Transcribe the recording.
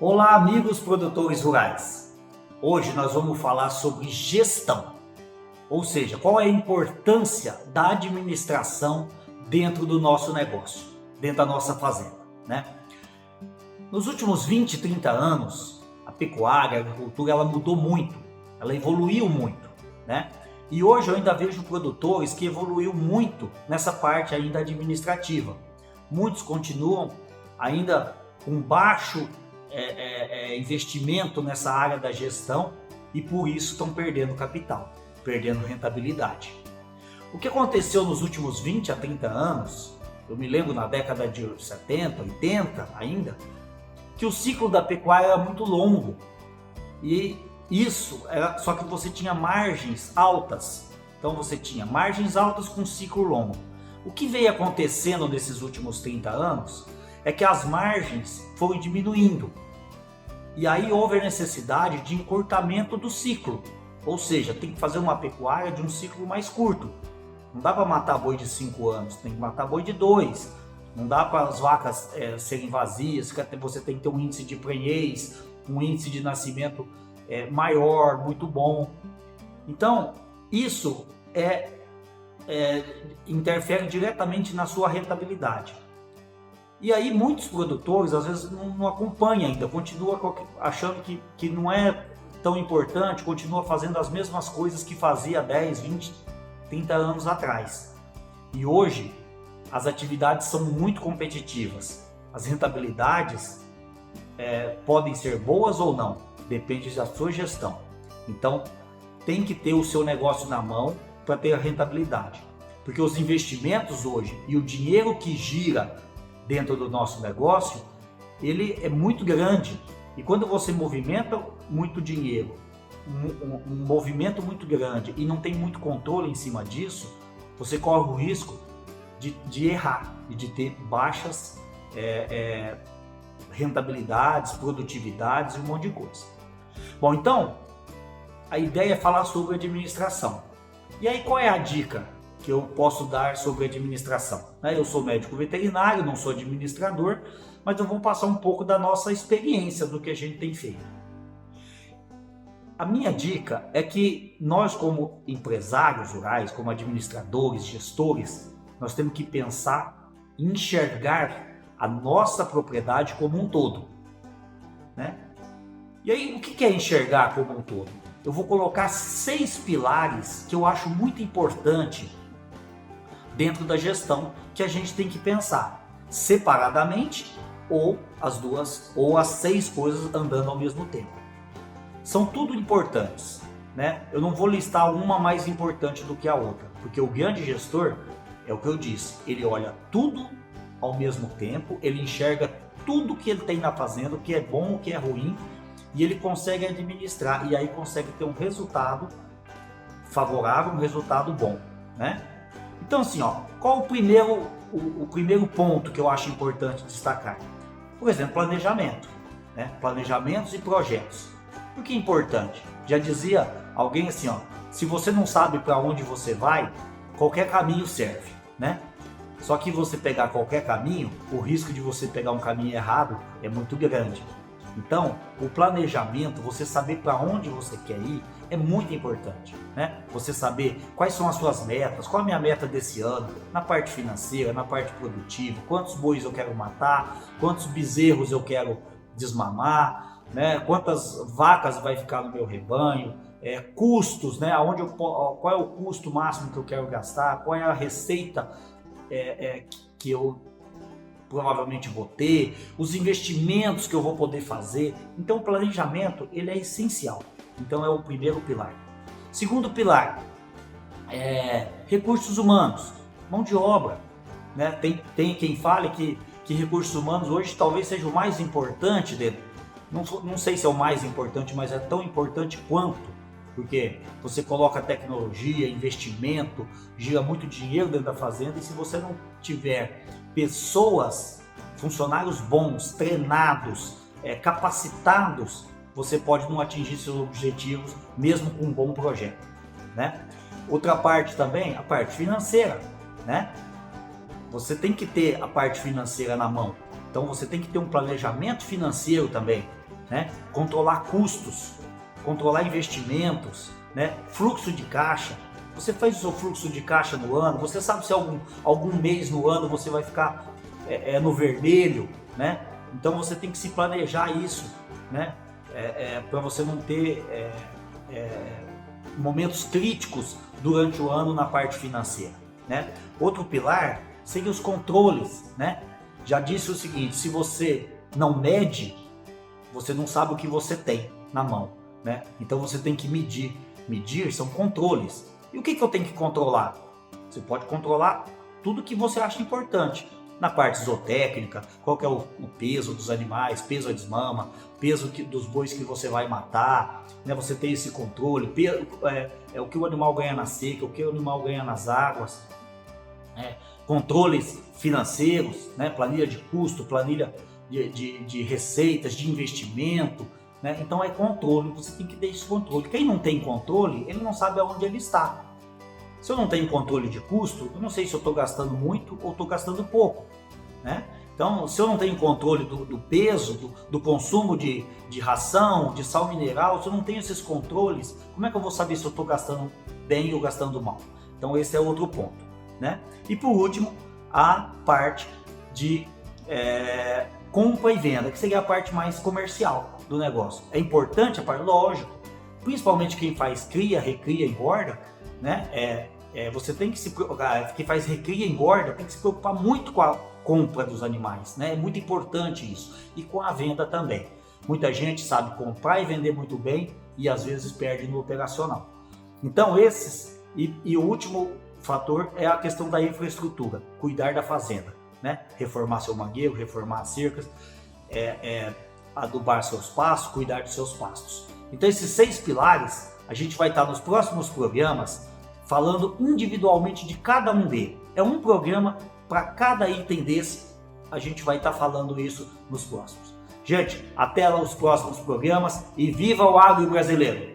Olá, amigos produtores rurais. Hoje nós vamos falar sobre gestão, ou seja, qual é a importância da administração dentro do nosso negócio, dentro da nossa fazenda, né? Nos últimos 20, 30 anos, a pecuária, a agricultura, ela mudou muito, ela evoluiu muito, né? E hoje eu ainda vejo produtores que evoluiu muito nessa parte ainda administrativa. Muitos continuam ainda com baixo investimento nessa área da gestão e por isso estão perdendo capital, perdendo rentabilidade. O que aconteceu nos últimos 20 a 30 anos, eu me lembro na década de 70, 80 ainda, que o ciclo da pecuária era muito longo e isso era só que você tinha margens altas. Então você tinha margens altas com ciclo longo. O que veio acontecendo nesses últimos 30 anos é que as margens foram diminuindo. E aí houve a necessidade de encurtamento do ciclo. Ou seja, tem que fazer uma pecuária de um ciclo mais curto. Não dá para matar boi de 5 anos, tem que matar boi de 2. Não dá para as vacas serem vazias, você tem que ter um índice de prenhez, um índice de nascimento maior, muito bom. Então, isso interfere diretamente na sua rentabilidade. E aí muitos produtores às vezes não acompanham ainda, continua achando que não é tão importante, continua fazendo as mesmas coisas que fazia 10, 20, 30 anos atrás. E hoje as atividades são muito competitivas, as rentabilidades podem ser boas ou não, depende da sua gestão. Então tem que ter o seu negócio na mão para ter a rentabilidade, porque os investimentos hoje e o dinheiro que gira dentro do nosso negócio, ele é muito grande. E quando você movimenta muito dinheiro, um movimento muito grande e não tem muito controle em cima disso, você corre o risco de errar e de ter baixas rentabilidades, produtividades e um monte de coisa. Bom, então, a ideia é falar sobre administração. E aí qual é a dica que eu posso dar sobre administração? Eu sou médico veterinário, não sou administrador, mas eu vou passar um pouco da nossa experiência, do que a gente tem feito. A minha dica é que nós, como empresários rurais, como administradores, gestores, nós temos que pensar e enxergar a nossa propriedade como um todo, né? E aí, o que é enxergar como um todo? Eu vou colocar 6 pilares que eu acho muito importante dentro da gestão, que a gente tem que pensar separadamente ou as 6 coisas andando ao mesmo tempo. São tudo importantes, né? Eu não vou listar uma mais importante do que a outra, porque o grande gestor, é o que eu disse, ele olha tudo ao mesmo tempo, ele enxerga tudo que ele tem na fazenda, o que é bom, o que é ruim, e ele consegue administrar, e aí consegue ter um resultado favorável, um resultado bom, né? Então assim, qual o primeiro ponto que eu acho importante destacar? Por exemplo, planejamento, né? Planejamentos e projetos. Por que é importante? Já dizia alguém assim, se você não sabe para onde você vai, qualquer caminho serve, né? Só que você pegar qualquer caminho, o risco de você pegar um caminho errado é muito grande. Então, o planejamento, você saber para onde você quer ir, é muito importante, né? Você saber quais são as suas metas, qual é a minha meta desse ano, na parte financeira, na parte produtiva, quantos bois eu quero matar, quantos bezerros eu quero desmamar, né? Quantas vacas vai ficar no meu rebanho, custos, né? Qual é o custo máximo que eu quero gastar, qual é a receita que eu provavelmente vou ter, os investimentos que eu vou poder fazer. Então o planejamento, ele é essencial. Então é o primeiro pilar. Segundo pilar, recursos humanos, mão de obra, né? Tem quem fale que recursos humanos hoje talvez seja o mais importante dele. Não sei se é o mais importante, mas é tão importante quanto, porque você coloca tecnologia, investimento, gira muito dinheiro dentro da fazenda, e se você não tiver pessoas, funcionários bons, treinados, capacitados, você pode não atingir seus objetivos mesmo com um bom projeto, né? Outra parte também, a parte financeira, né? Você tem que ter a parte financeira na mão, então você tem que ter um planejamento financeiro também. né? Controlar custos, controlar investimentos, né? Fluxo de caixa. Você faz o seu fluxo de caixa no ano, você sabe se algum mês no ano você vai ficar no vermelho, né? Então você tem que se planejar isso, né? Para você não ter momentos críticos durante o ano na parte financeira, né? Outro pilar seria os controles, né? Já disse o seguinte: se você não mede, você não sabe o que você tem na mão, né? Então você tem que medir. Medir são controles. E o que eu tenho que controlar? Você pode controlar tudo que você acha importante. Na parte zootécnica, qual que é o peso dos animais, peso a desmama, peso dos bois que você vai matar, né? Você tem esse controle, o que o animal ganha na seca, o que o animal ganha nas águas, controles financeiros, né? Planilha de custo, planilha de receitas, de investimento, né? Então é controle, você tem que ter esse controle. Quem não tem controle, ele não sabe aonde ele está. Se eu não tenho controle de custo, eu não sei se eu estou gastando muito ou estou gastando pouco, né? Então, se eu não tenho controle do peso, do consumo de ração, de sal mineral, se eu não tenho esses controles, como é que eu vou saber se eu estou gastando bem ou gastando mal? Então, esse é outro ponto, né? E por último, a parte de compra e venda, que seria a parte mais comercial do negócio. É importante a parte, lógico, principalmente quem faz cria, recria, engorda, né? Você tem que quem faz recria e engorda tem que se preocupar muito com a compra dos animais, né? É muito importante isso. E com a venda também. Muita gente sabe comprar e vender muito bem e às vezes perde no operacional. Então e o último fator é a questão da infraestrutura, cuidar da fazenda, né? Reformar seu mangueiro, reformar as cercas, adubar seus pastos, cuidar dos seus pastos. Então esses 6 pilares a gente vai estar nos próximos programas falando individualmente de cada um deles. É um programa para cada item desse, a gente vai estar falando isso nos próximos. Gente, até lá os próximos programas e viva o agro brasileiro!